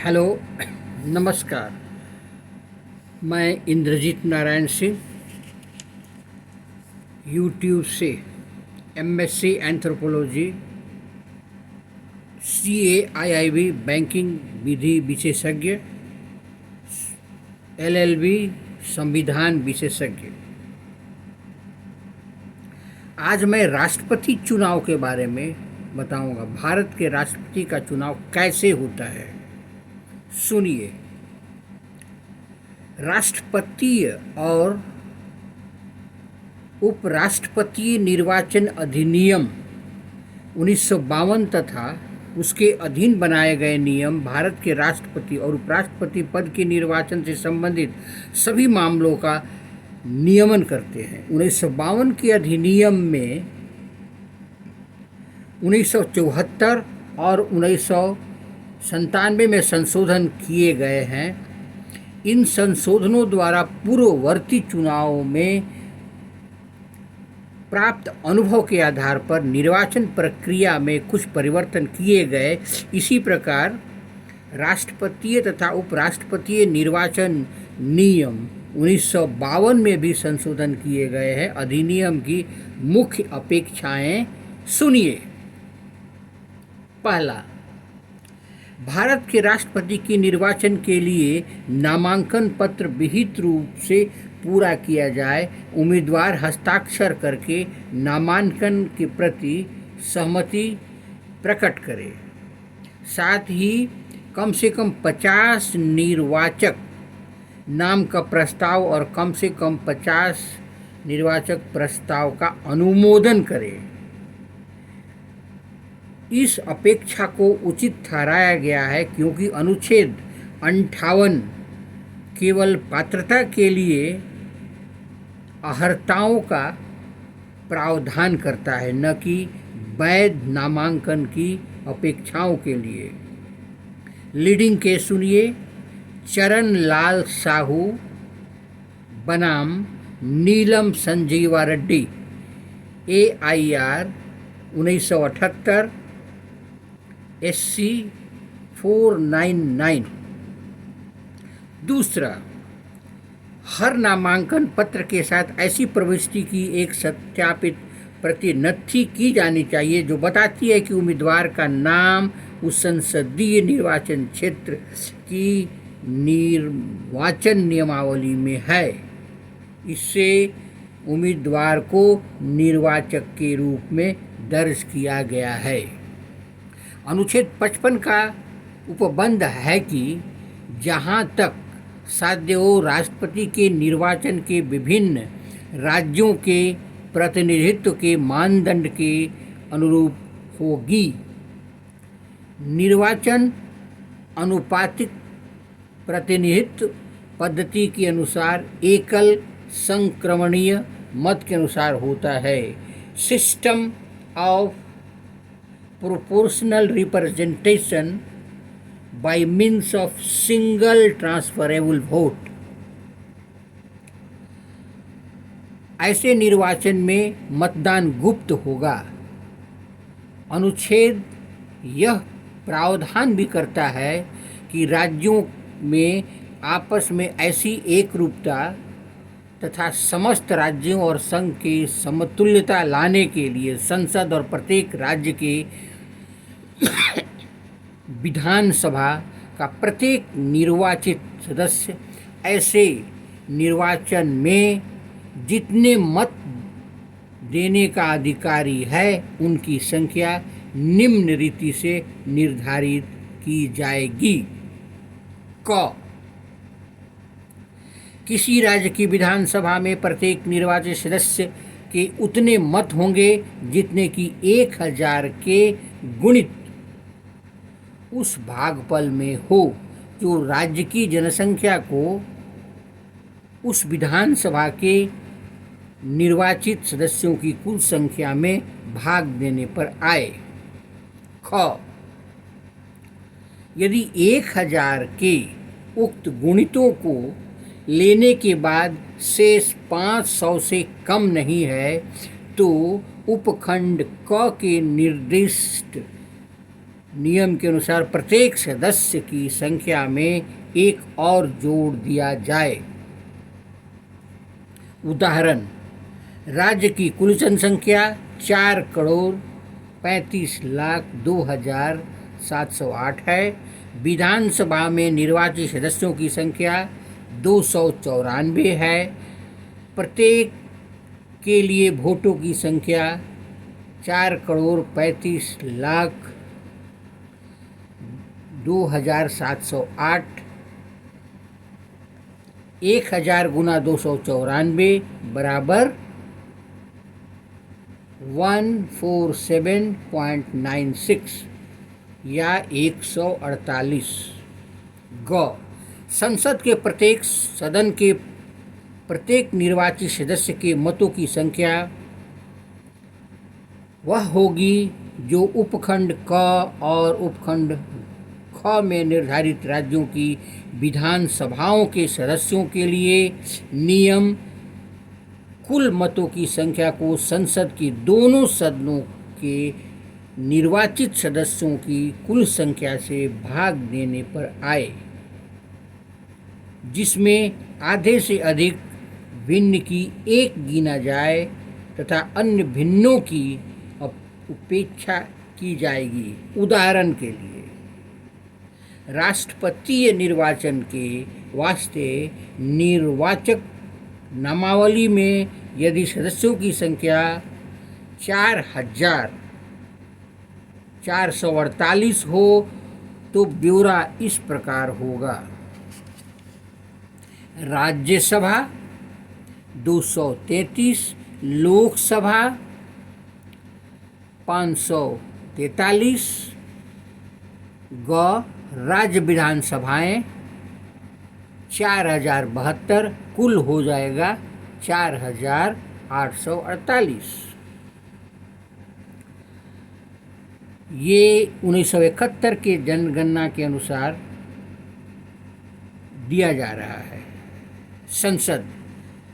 Hello. नमस्कार। मैं Indrajit Narayan Singh YouTube से एमएससी एंथ्रोपोलॉजी CAIIB बैंकिंग विधि विशेषज्ञ LLB संविधान विशेषज्ञ। आज मैं राष्ट्रपति चुनाव के बारे में बताऊंगा। भारत के राष्ट्रपति का चुनाव कैसे होता है, सुनिए। राष्ट्रपति और उपराष्ट्रपति निर्वाचन अधिनियम 1952 तथा उसके अधीन बनाए गए नियम भारत के राष्ट्रपति और उपराष्ट्रपति पद के निर्वाचन से संबंधित सभी मामलों का नियमन करते हैं। 1952 के अधिनियम में 1974 और 1997 में संशोधन किए गए हैं। इन संशोधनों द्वारा पूर्ववर्ती चुनावों में प्राप्त अनुभव के आधार पर निर्वाचन प्रक्रिया में कुछ परिवर्तन किए गए। इसी प्रकार राष्ट्रपतीय तथा उपराष्ट्रपतीय निर्वाचन नियम 1952 में भी संशोधन किए गए हैं। अधिनियम की मुख्य अपेक्षाएं सुनिए। पहला, भारत के राष्ट्रपति के निर्वाचन के लिए नामांकन पत्र विहित रूप से पूरा किया जाए। उम्मीदवार हस्ताक्षर करके नामांकन के प्रति सहमति प्रकट करे। साथ ही कम से कम 50 निर्वाचक नाम का प्रस्ताव और कम से कम 50 निर्वाचक प्रस्ताव का अनुमोदन करे। इस अपेक्षा को उचित ठहराया गया है क्योंकि अनुच्छेद 58 केवल पात्रता के लिए अर्हताओं का प्रावधान करता है, न कि वैध नामांकन की अपेक्षाओं के लिए। लीडिंग के सुनिए। चरण लाल साहू बनाम नीलम संजीवा रेड्डी, AIR 1978 SC 499। दूसरा, हर नामांकन पत्र के साथ ऐसी प्रविष्टि की एक सत्यापित प्रति नत्थी की जानी चाहिए जो बताती है कि उम्मीदवार का नाम उस संसदीय निर्वाचन क्षेत्र की निर्वाचन नियमावली में है। इससे उम्मीदवार को निर्वाचक के रूप में दर्ज किया गया है। अनुच्छेद 55 का उपबंध है कि जहां तक साध्य हो, राष्ट्रपति के निर्वाचन के विभिन्न राज्यों के प्रतिनिधित्व के मानदंड के अनुरूप होगी। निर्वाचन अनुपातिक प्रतिनिधित्व पद्धति के अनुसार एकल संक्रमणीय मत के अनुसार होता है। System of proportional representation bye means of single transferable vote. ऐसे निर्वाचन में मतदान गुप्त होगा। अनुच्छेद यह प्रावधान भी करता है कि राज्यों में आपस में ऐसी एकरूपता तथा समस्त राज्यों और संघ की समतुल्यता लाने के लिए संसद और प्रत्येक राज्य के विधानसभा का प्रत्येक निर्वाचित सदस्य ऐसे निर्वाचन में जितने मत देने का अधिकारी है उनकी संख्या निम्न रीति से निर्धारित की जाएगी। क, किसी राज्य की विधानसभा में प्रत्येक निर्वाचित सदस्य के उतने मत होंगे जितने कि 1000 के गुणित उस भागफल में हो जो राज्य की जनसंख्या को उस विधानसभा के निर्वाचित सदस्यों की कुल संख्या में भाग देने पर आए। ख, यदि 1000 के उक्त गुणितों को लेने के बाद शेष 500 से कम नहीं है तो उपखंड क के निर्दिष्ट नियम के अनुसार प्रत्येक सदस्य की संख्या में एक और जोड़ दिया जाए। उदाहरण, राज्य की कुल जनसंख्या 4,35,02,708 है। विधानसभा में निर्वाचित सदस्यों की संख्या 294 है। प्रत्येक के लिए वोटों की संख्या 4,35,02,708। 1,000 गुना 294 बराबर 147.96 या 148। ग, संसद के प्रत्येक सदन के प्रत्येक निर्वाचित सदस्य के मतों की संख्या वह होगी जो उपखंड क और उपखंड ख में निर्धारित राज्यों की विधानसभाओं के सदस्यों के लिए नियम कुल मतों की संख्या को संसद के दोनों सदनों के निर्वाचित सदस्यों की कुल संख्या से भाग देने पर आए, जिसमें आधे से अधिक भिन्न की एक गिना जाए तथा अन्य भिन्नों की उपेक्षा की जाएगी। उदाहरण के लिए, राष्ट्रपतीय निर्वाचन के वास्ते निर्वाचक नामावली में यदि सदस्यों की संख्या 4,448 हो तो ब्यौरा इस प्रकार होगा: राज्यसभा 233, लोकसभा 543, ग, राज्य विधानसभाएं 4,072, कुल हो जाएगा 4,848। ये 1971 के जनगणना के अनुसार दिया जा रहा है। संसद,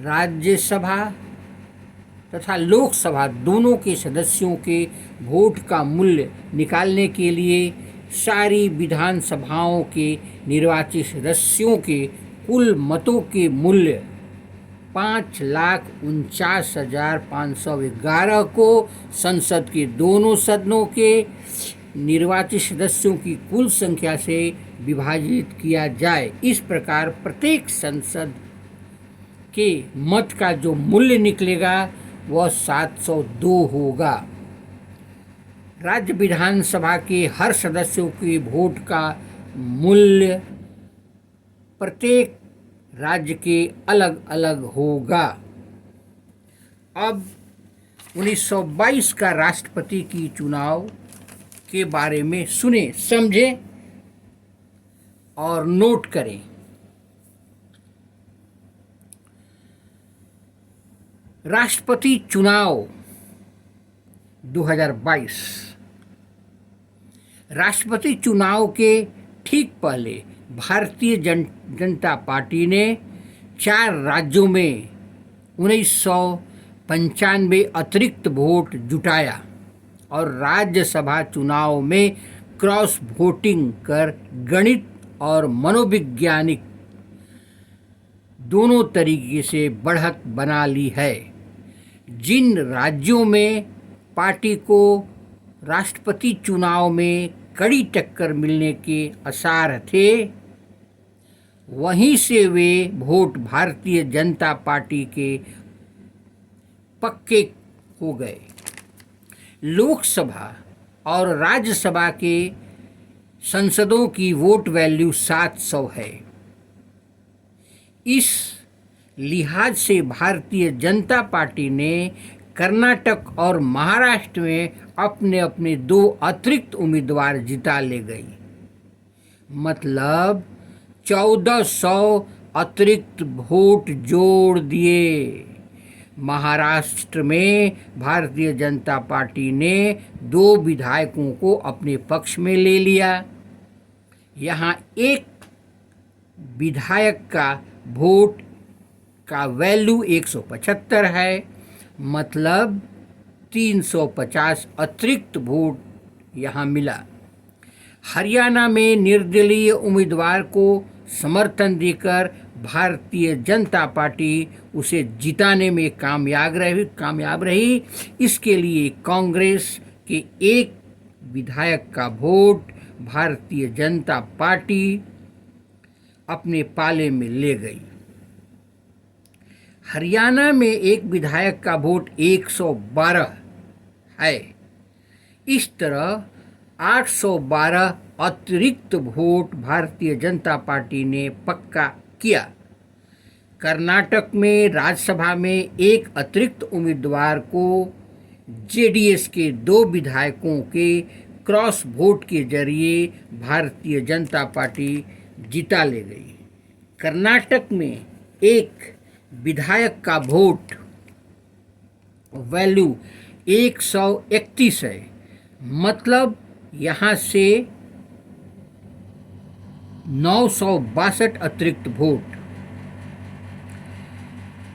राज्यसभा तथा लोकसभा दोनों के सदस्यों के वोट का मूल्य निकालने के लिए सारी विधानसभाओं के निर्वाचित सदस्यों के कुल मतों के मूल्य 5,49,511 को संसद के दोनों सदनों के निर्वाचित सदस्यों की कुल संख्या से विभाजित किया जाए। इस प्रकार प्रत्येक संसद के मत का जो मूल्य निकलेगा वह 702 होगा। राज्य विधानसभा के हर सदस्यों के वोट का मूल्य प्रत्येक राज्य के अलग अलग होगा। अब 1922 का राष्ट्रपति की चुनाव के बारे में सुने, समझें और नोट करें। राष्ट्रपति चुनाव 2022। राष्ट्रपति चुनाव के ठीक पहले भारतीय जनता पार्टी ने 4 राज्यों में 1995 अतिरिक्त वोट जुटाया और राज्यसभा चुनाव में क्रॉस वोटिंग कर गणित और मनोवैज्ञानिक दोनों तरीके से बढ़त बना ली है। जिन राज्यों में पार्टी को राष्ट्रपति चुनाव में कड़ी टक्कर मिलने के आसार थे, वहीं से वे वोट भारतीय जनता पार्टी के पक्के हो गए। लोकसभा और राज्यसभा के संसदों की वोट वैल्यू 700 है। इस लिहाज से भारतीय जनता पार्टी ने कर्नाटक और महाराष्ट्र में अपने अपने 2 अतिरिक्त उम्मीदवार जिता ले गई। मतलब 1400 अतिरिक्त वोट जोड़ दिए। महाराष्ट्र में भारतीय जनता पार्टी ने 2 विधायकों को अपने पक्ष में ले लिया। यहाँ एक विधायक का वोट का वैल्यू 175 है, मतलब 350 अतिरिक्त वोट यहाँ मिला। हरियाणा में निर्दलीय उम्मीदवार को समर्थन देकर भारतीय जनता पार्टी उसे जिताने में कामयाब रही। इसके लिए कांग्रेस के एक विधायक का वोट भारतीय जनता पार्टी अपने पाले में ले गई। हरियाणा में एक विधायक का वोट 112 है। इस तरह 812 अतिरिक्त वोट भारतीय जनता पार्टी ने पक्का किया। कर्नाटक में राज्यसभा में एक अतिरिक्त उम्मीदवार को जेडीएस के 2 विधायकों के क्रॉस वोट के जरिए भारतीय जनता पार्टी जिता ले गई। कर्नाटक में एक विधायक का वोट वैल्यू 131 है, मतलब यहाँ से 962 अतिरिक्त वोट।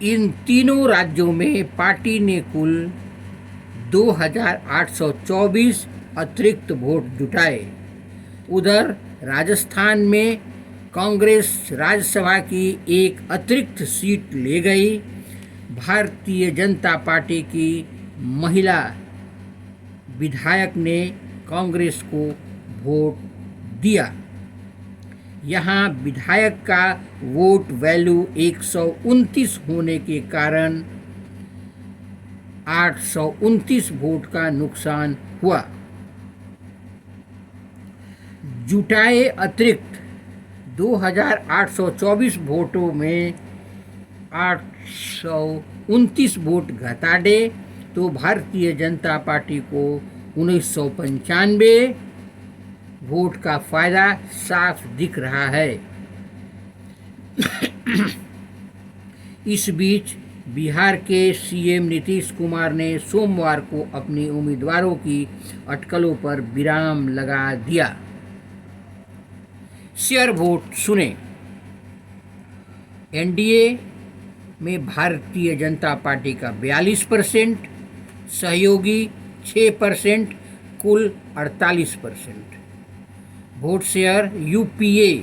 इन तीनों राज्यों में पार्टी ने कुल 2824 अतिरिक्त वोट जुटाए। उधर राजस्थान में कांग्रेस राज्यसभा की एक अतिरिक्त सीट ले गई। भारतीय जनता पार्टी की महिला विधायक ने कांग्रेस को वोट दिया। यहाँ विधायक का वोट वैल्यू 129 होने के कारण 829 वोट का नुकसान हुआ। जुटाए अतिरिक्त 2824 वोटों में 829 वोट घटा दे तो भारतीय जनता पार्टी को 1995 वोट का फायदा साफ दिख रहा है। इस बीच बिहार के सीएम नीतीश कुमार ने सोमवार को अपनी उम्मीदवारों की अटकलों पर विराम लगा दिया। शेयर वोट सुने। एनडीए में भारतीय जनता पार्टी का 42%, सहयोगी 6%, कुल 48%। वोट शेयर यूपीए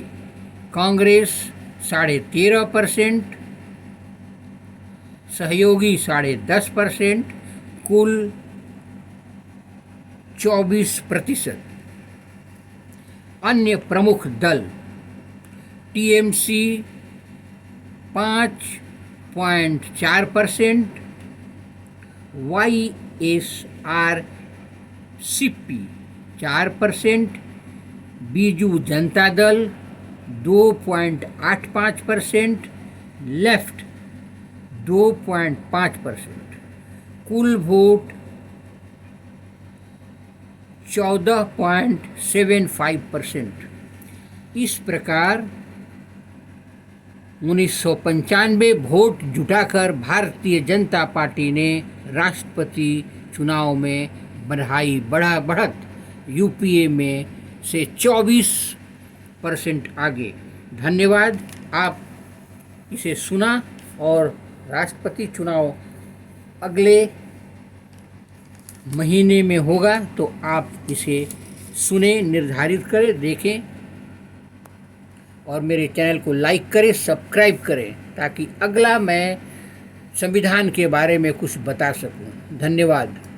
कांग्रेस 13.5%, सहयोगी 10.5%, कुल 24%। अन्य प्रमुख दल TMC 5.4%, YSRCP 4%, Biju Janata Dal 2.85%, left 2.5%। कुल वोट 14.75%। इस प्रकार 1995 वोट जुटाकर भारतीय जनता पार्टी ने राष्ट्रपति चुनाव में बढ़त यूपीए में से 24% आगे। धन्यवाद। आप इसे सुना और राष्ट्रपति चुनाव अगले महीने में होगा तो आप इसे सुने, निर्धारित करें, देखें और मेरे चैनल को लाइक करें, सब्सक्राइब करें ताकि अगला मैं संविधान के बारे में कुछ बता सकूं। धन्यवाद।